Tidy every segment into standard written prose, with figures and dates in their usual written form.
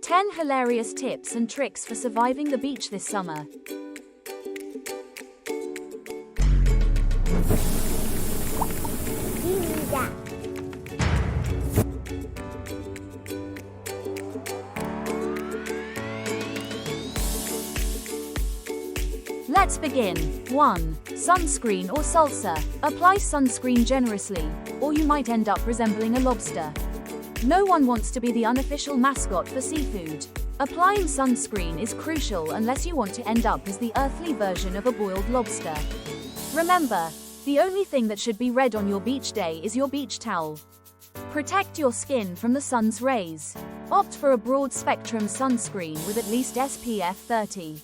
10 hilarious tips and tricks for surviving the beach this summer. Let's begin. 1. Sunscreen or salsa. Apply sunscreen generously, or you might end up resembling a lobster. No one wants to be the unofficial mascot for seafood. Applying sunscreen is crucial unless you want to end up as the earthly version of a boiled lobster. Remember, the only thing that should be red on your beach day is your beach towel. Protect your skin from the sun's rays. Opt for a broad-spectrum sunscreen with at least SPF 30.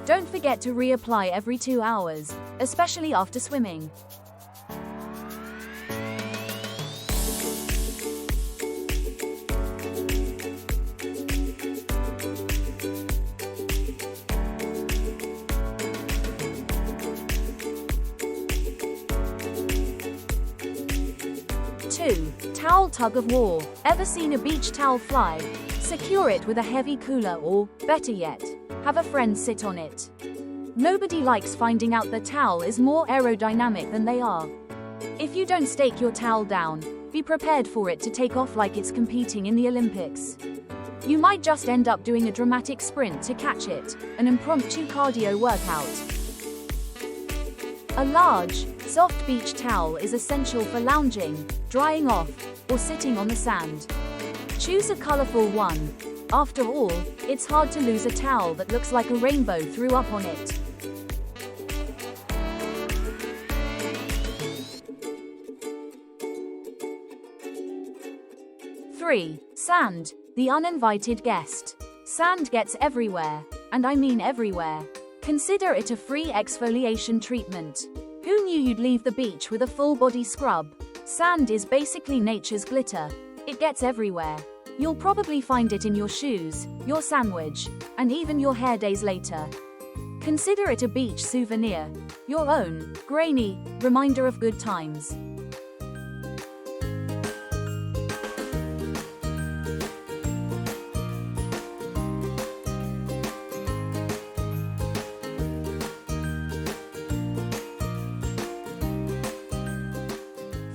Don't forget to reapply every 2 hours, especially after swimming. Two. Towel tug of war. Ever seen a beach towel fly? Secure it with a heavy cooler or, better yet, have a friend sit on it. Nobody likes finding out the towel is more aerodynamic than they are. If you don't stake your towel down, be prepared for it to take off like it's competing in the Olympics. You might just end up doing a dramatic sprint to catch it, an impromptu cardio workout. A large, soft beach towel is essential for lounging, drying off, or sitting on the sand. Choose a colorful one. After all, it's hard to lose a towel that looks like a rainbow threw up on it. Three. Sand, the uninvited guest. Sand gets everywhere, and I mean everywhere. Consider it a free exfoliation treatment. Who knew you'd leave the beach with a full body scrub? Sand is basically nature's glitter. It gets everywhere. You'll probably find it in your shoes, your sandwich, and even your hair days later. Consider it a beach souvenir, your own, grainy, reminder of good times.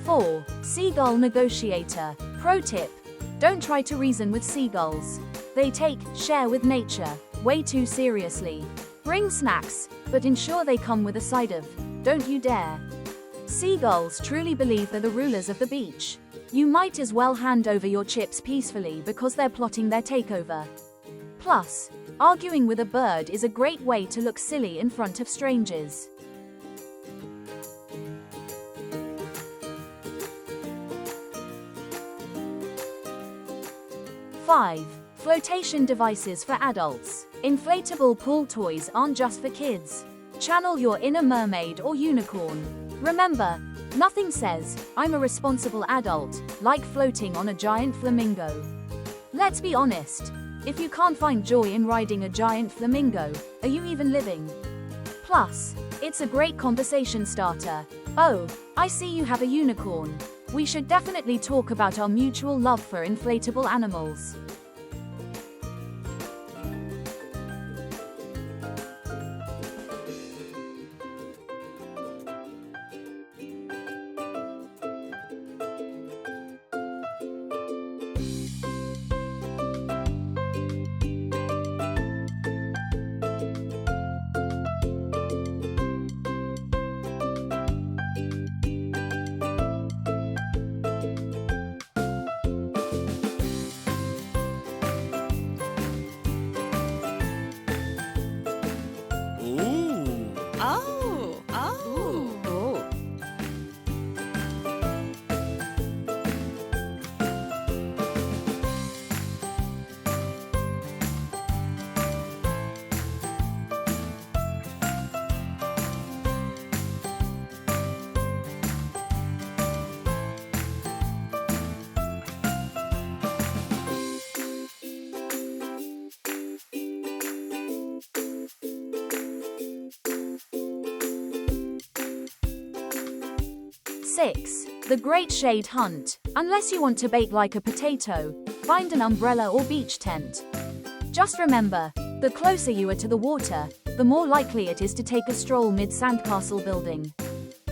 Four. Seagull negotiator. Pro tip. Don't try to reason with seagulls. They take share with nature way too seriously. Bring snacks, but ensure they come with a side of, don't you dare. Seagulls truly believe they're the rulers of the beach. You might as well hand over your chips peacefully because they're plotting their takeover. Plus, arguing with a bird is a great way to look silly in front of strangers. 5. Flotation devices for adults. Inflatable pool toys aren't just for kids. Channel your inner mermaid or unicorn. Remember, nothing says, I'm a responsible adult, like floating on a giant flamingo. Let's be honest, if you can't find joy in riding a giant flamingo, are you even living? Plus, it's a great conversation starter. Oh, I see you have a unicorn. We should definitely talk about our mutual love for inflatable animals. Six. The Great Shade Hunt. Unless you want to bake like a potato, find an umbrella or beach tent. Just remember, the closer you are to the water, the more likely it is to take a stroll mid-sandcastle building.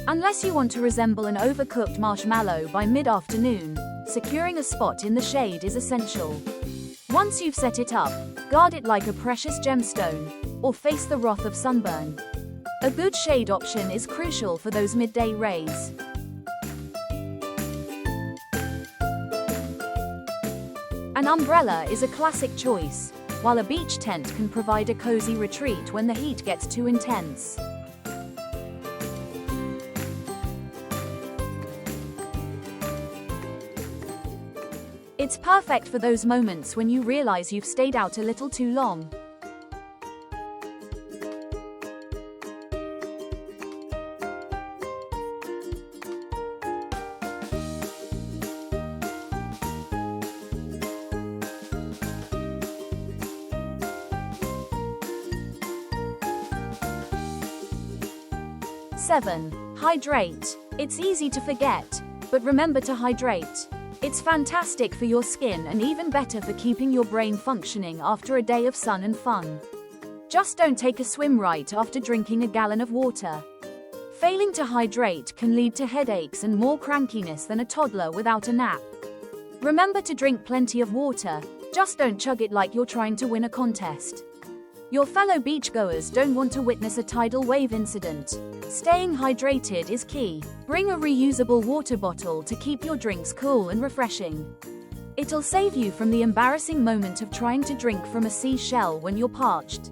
Unless you want to resemble an overcooked marshmallow by mid-afternoon, securing a spot in the shade is essential. Once you've set it up, guard it like a precious gemstone, or face the wrath of sunburn. A good shade option is crucial for those midday rays. An umbrella is a classic choice, while a beach tent can provide a cozy retreat when the heat gets too intense. It's perfect for those moments when you realize you've stayed out a little too long. Seven. Hydrate. It's easy to forget, but remember to hydrate. It's fantastic for your skin and even better for keeping your brain functioning after a day of sun and fun. Just don't take a swim right after drinking a gallon of water. Failing to hydrate can lead to headaches and more crankiness than a toddler without a nap. Remember to drink plenty of water, just don't chug it like you're trying to win a contest. Your fellow beachgoers don't want to witness a tidal wave incident. Staying hydrated is key. Bring a reusable water bottle to keep your drinks cool and refreshing. It'll save you from the embarrassing moment of trying to drink from a seashell when you're parched.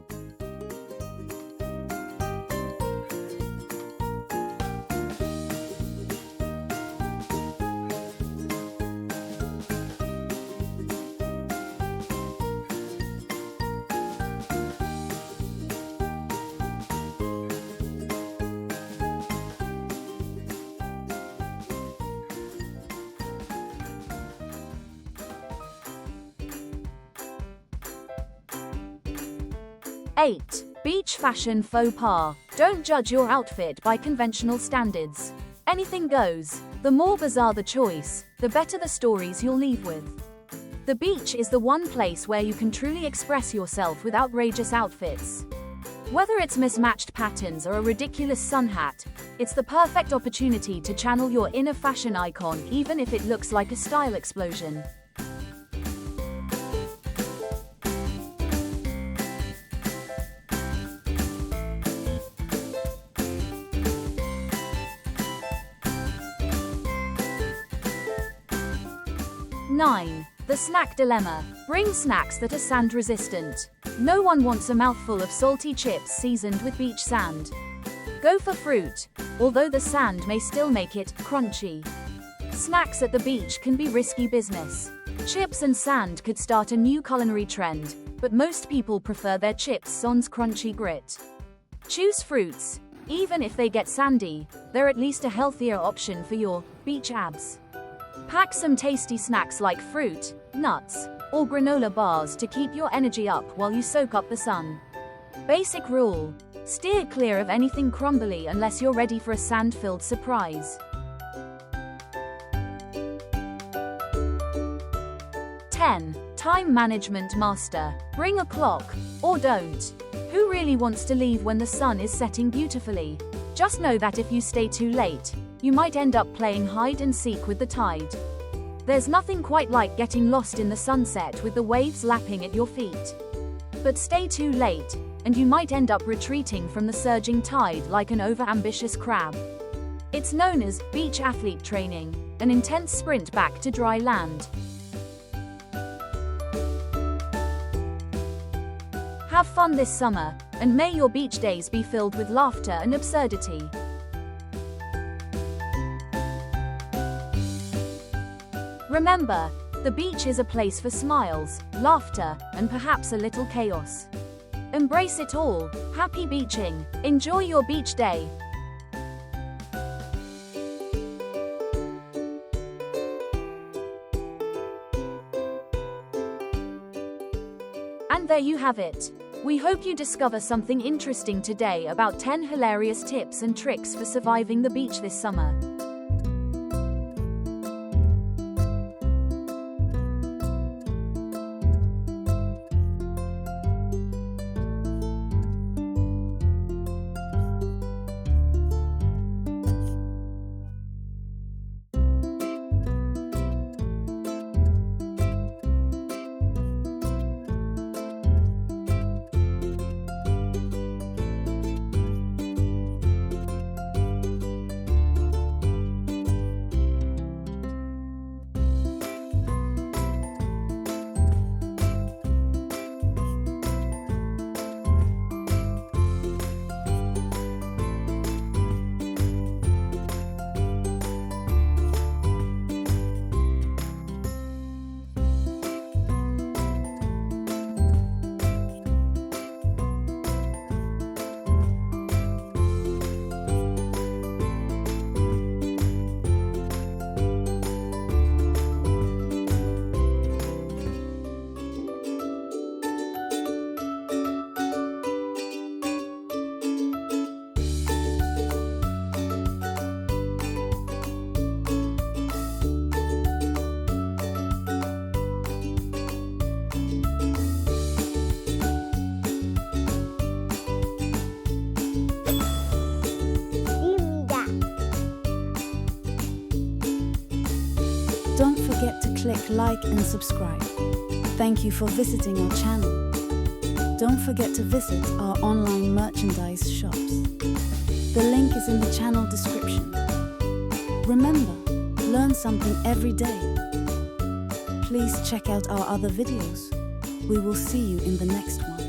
Eight. Beach fashion faux pas. Don't judge your outfit by conventional standards. Anything goes. The more bizarre the choice, the better the stories you'll leave with. The beach is the one place where you can truly express yourself with outrageous outfits. Whether it's mismatched patterns or a ridiculous sun hat, it's the perfect opportunity to channel your inner fashion icon even if it looks like a style explosion. Nine. The snack dilemma. Bring snacks that are sand resistant. No one wants a mouthful of salty chips seasoned with beach sand. Go for fruit, although the sand may still make it crunchy. Snacks at the beach can be risky business. Chips and sand could start a new culinary trend, but most people prefer their chips sans crunchy grit. Choose fruits. Even if they get sandy, they're at least a healthier option for your beach abs. Pack some tasty snacks like fruit, nuts, or granola bars to keep your energy up while you soak up the sun. Basic rule: steer clear of anything crumbly unless you're ready for a sand-filled surprise. 10. Time management master. Bring a clock, or don't. Who really wants to leave when the sun is setting beautifully? Just know that if you stay too late, you might end up playing hide and seek with the tide. There's nothing quite like getting lost in the sunset with the waves lapping at your feet. But stay too late, and you might end up retreating from the surging tide like an overambitious crab. It's known as beach athlete training, an intense sprint back to dry land. Have fun this summer, and may your beach days be filled with laughter and absurdity. Remember, the beach is a place for smiles, laughter, and perhaps a little chaos. Embrace it all. Happy beaching. Enjoy your beach day. And there you have it. We hope you discover something interesting today about 10 hilarious tips and tricks for surviving the beach this summer. like and subscribe. Thank you for visiting our channel. Don't forget to visit our online merchandise shops. The link is in the channel description. Remember, learn something every day. Please check out our other videos. We will see you in the next one.